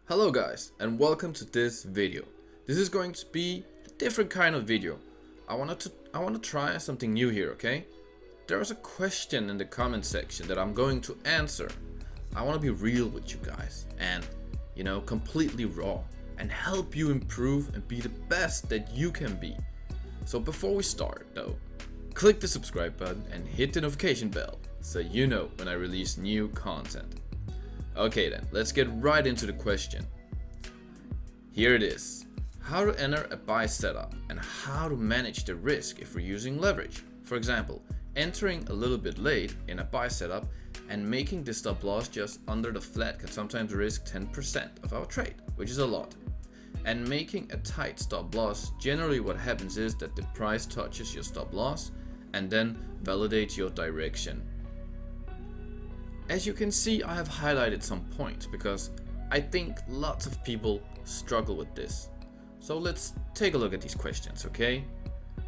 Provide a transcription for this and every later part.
Hello guys, and welcome to this video. This is going to be a different kind of video. I want to try something new here, okay? There is a question in the comment section that I'm going to answer. I want to be real with you guys and, completely raw and help you improve and be the best that you can be. So before we start though, click the subscribe button and hit the notification bell so you know when I release new content. Okay then, let's get right into the question. Here it is. How to enter a buy setup and how to manage the risk if we're using leverage. For example, entering a little bit late in a buy setup and making the stop loss just under the flat can sometimes risk 10% of our trade, which is a lot. And making a tight stop loss, generally what happens is that the price touches your stop loss and then validates your direction. As you can see, I have highlighted some points because I think lots of people struggle with this. So let's take a look at these questions, okay?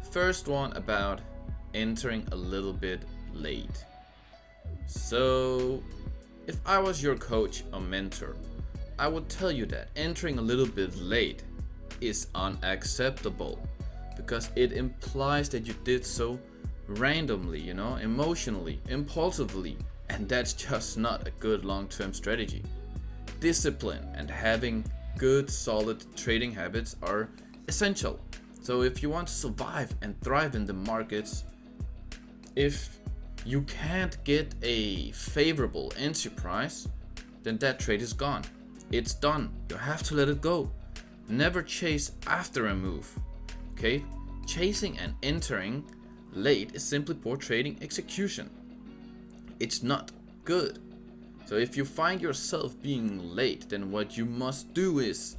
First one about entering a little bit late. So if I was your coach or mentor, I would tell you that entering a little bit late is unacceptable because it implies that you did so randomly, emotionally, impulsively. And that's just not a good long-term strategy. Discipline and having good, solid trading habits are essential. So if you want to survive and thrive in the markets, if you can't get a favorable entry price, then that trade is gone. It's done. You have to let it go. Never chase after a move. Okay? Chasing and entering late is simply poor trading execution. It's not good. So if you find yourself being late, then what you must do is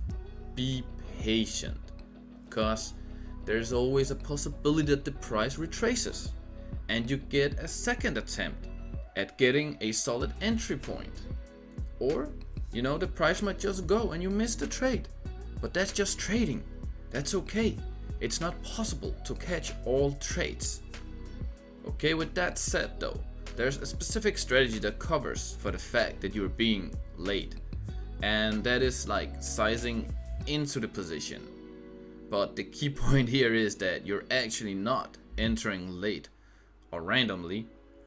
be patient, because there's always a possibility that the price retraces and you get a second attempt at getting a solid entry point. Or, the price might just go and you miss the trade. But that's just trading. That's okay. It's not possible to catch all trades. Okay, with that said though, there's a specific strategy that covers for the fact that you're being late, and that is like sizing into the position. But the key point here is that you're actually not entering late or randomly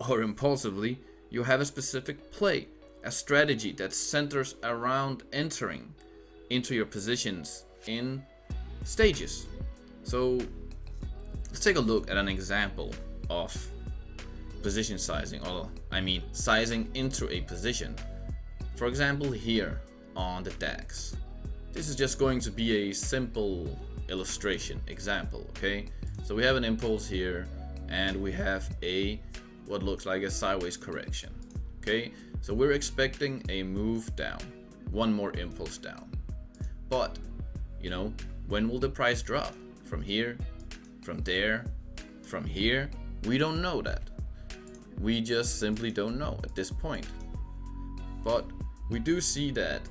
or impulsively. You have a specific play, a strategy that centers around entering into your positions in stages. So let's take a look at an example of position sizing, or sizing into a position. For example, here on the DAX. This is just going to be a simple illustration example, okay? So we have an impulse here and we have what looks like a sideways correction, okay? So we're expecting a move down, one more impulse down. But, when will the price drop? From here, from there, from here? We don't know that. We just simply don't know at this point. But we do see that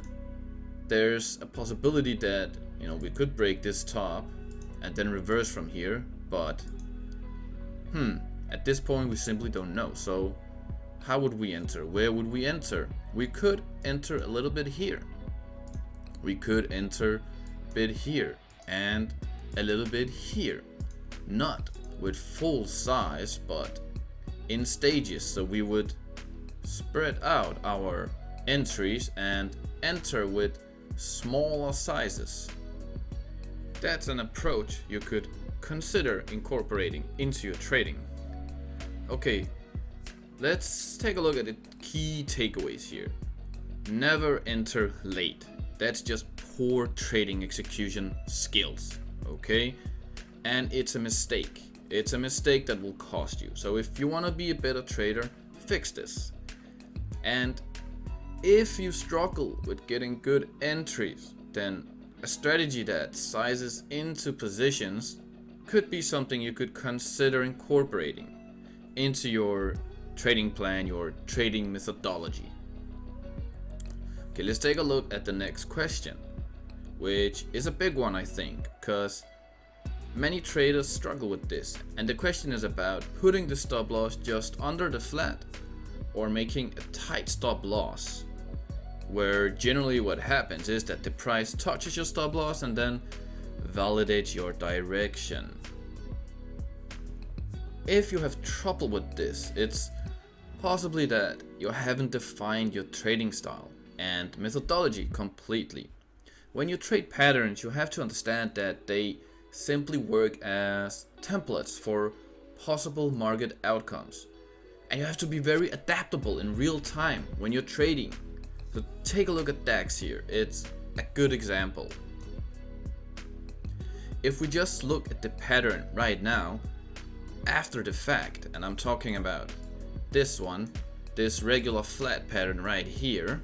there's a possibility that, we could break this top and then reverse from here. But, at this point we simply don't know. So how would we enter? Where would we enter? We could enter a little bit here. We could enter a bit here and a little bit here. Not with full size, but in stages. So we would spread out our entries and enter with smaller sizes. That's an approach you could consider incorporating into your trading. Okay, let's take a look at the key takeaways here. Never enter late. That's just poor trading execution skills, okay? And it's a mistake. It's a mistake that will cost you. So if you want to be a better trader, fix this. And if you struggle with getting good entries, then a strategy that sizes into positions could be something you could consider incorporating into your trading plan, your trading methodology. Okay, let's take a look at the next question, which is a big one, I think, because many traders struggle with this. And the question is about putting the stop loss just under the flat or making a tight stop loss where generally what happens is that the price touches your stop loss and then validates your direction. If you have trouble with this, it's possibly that you haven't defined your trading style and methodology completely. When you trade patterns, you have to understand that they simply work as templates for possible market outcomes. And you have to be very adaptable in real time when you're trading. So take a look at DAX here. It's a good example. If we just look at the pattern right now, after the fact, and I'm talking about this one, this regular flat pattern right here,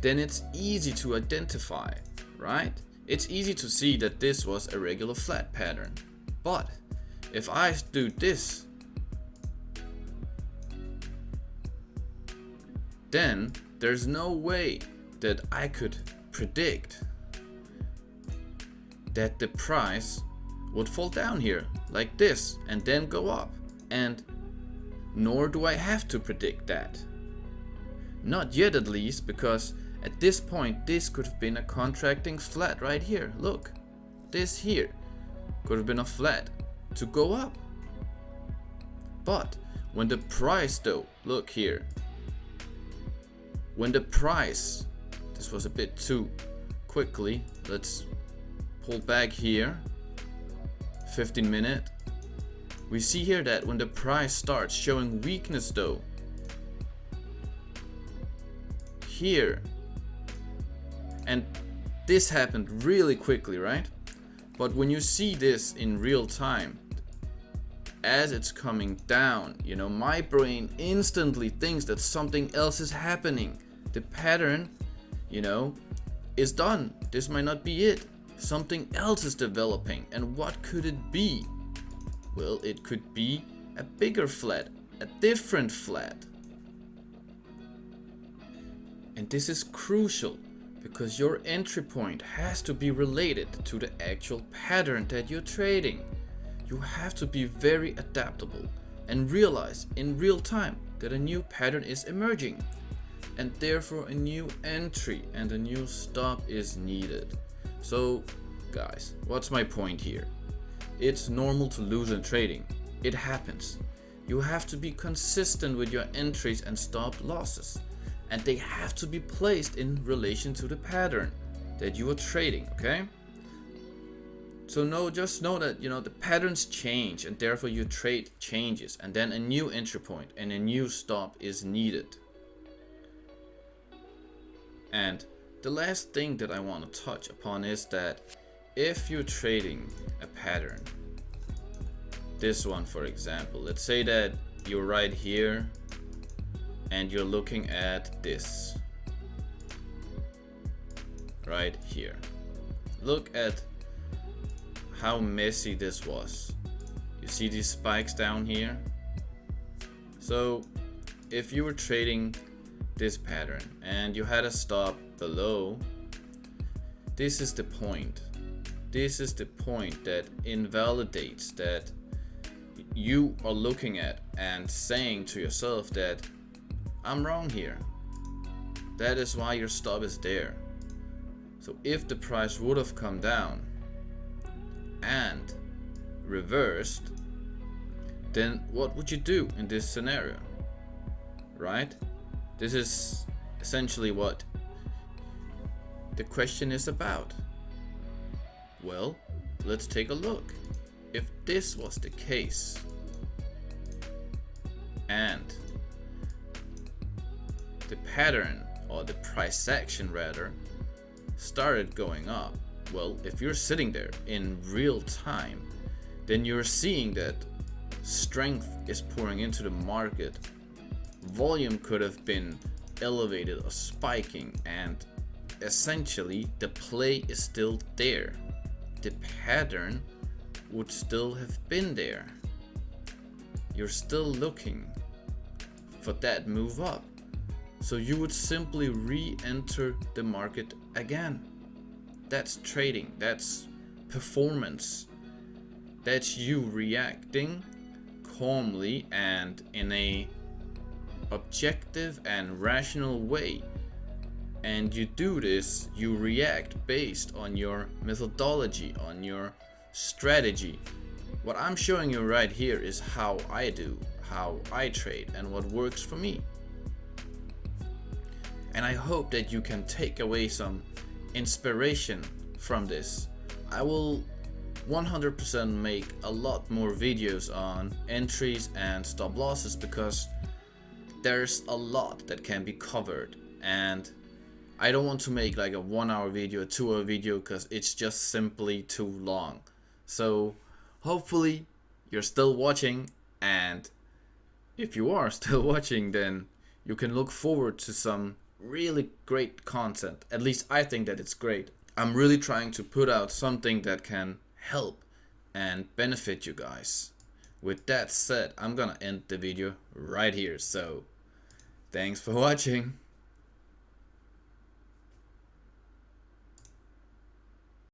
then it's easy to identify, right? It's easy to see that this was a regular flat pattern. But if I do this, then there's no way that I could predict that the price would fall down here like this and then go up, and nor do I have to predict that. Not yet, at least, because at this point this could have been a contracting flat right here. Look, this here could have been a flat to go up. But when the price though, look here, when the price, this was a bit too quickly, let's pull back here, 15 minute. We see here that when the price starts showing weakness though, here, and this happened really quickly, right? But when you see this in real time, as it's coming down, you know, my brain instantly thinks that something else is happening. The pattern, you know, is done. This might not be it. Something else is developing. And what could it be? Well, it could be a bigger flat, a different flat. And this is crucial because your entry point has to be related to the actual pattern that you're trading. You have to be very adaptable and realize in real time that a new pattern is emerging, and therefore a new entry and a new stop is needed. So guys, what's my point here? It's normal to lose in trading. It happens. You have to be consistent with your entries and stop losses, and they have to be placed in relation to the pattern that you are trading, okay? So just know that, you know, the patterns change and therefore your trade changes, and then a new entry point and a new stop is needed. And the last thing that I want to touch upon is that if you're trading a pattern, this one for example, let's say that you're right here and you're looking at this right here. Look at how messy this was. You see these spikes down here? So if you were trading this pattern and you had a stop below, this is the point. This is the point that invalidates that you are looking at and saying to yourself that I'm wrong here. That is why your stop is there. So if the price would have come down and reversed, then what would you do in this scenario? Right? This is essentially what the question is about. Well, let's take a look. If this was the case and the pattern, or the price action rather, started going up, well, if you're sitting there in real time, then you're seeing that strength is pouring into the market. Volume could have been elevated or spiking, and essentially the play is still there. The pattern would still have been there. You're still looking for that move up. So you would simply re-enter the market again. That's trading, that's performance. That's you reacting calmly and in a objective and rational way and you do this, you react based on your methodology, on your strategy. What I'm showing you right here is how I do, how I trade, and what works for me. And I hope that you can take away some inspiration from this. I will 100% make a lot more videos on entries and stop losses, because there's a lot that can be covered, and I don't want to make like a 1 hour video, a 2 hour video, because it's just simply too long. So hopefully you're still watching, and if you are still watching, then you can look forward to some really great content. At least I think that it's great. I'm really trying to put out something that can help and benefit you guys. With that said, I'm gonna end the video right here. So thanks for watching.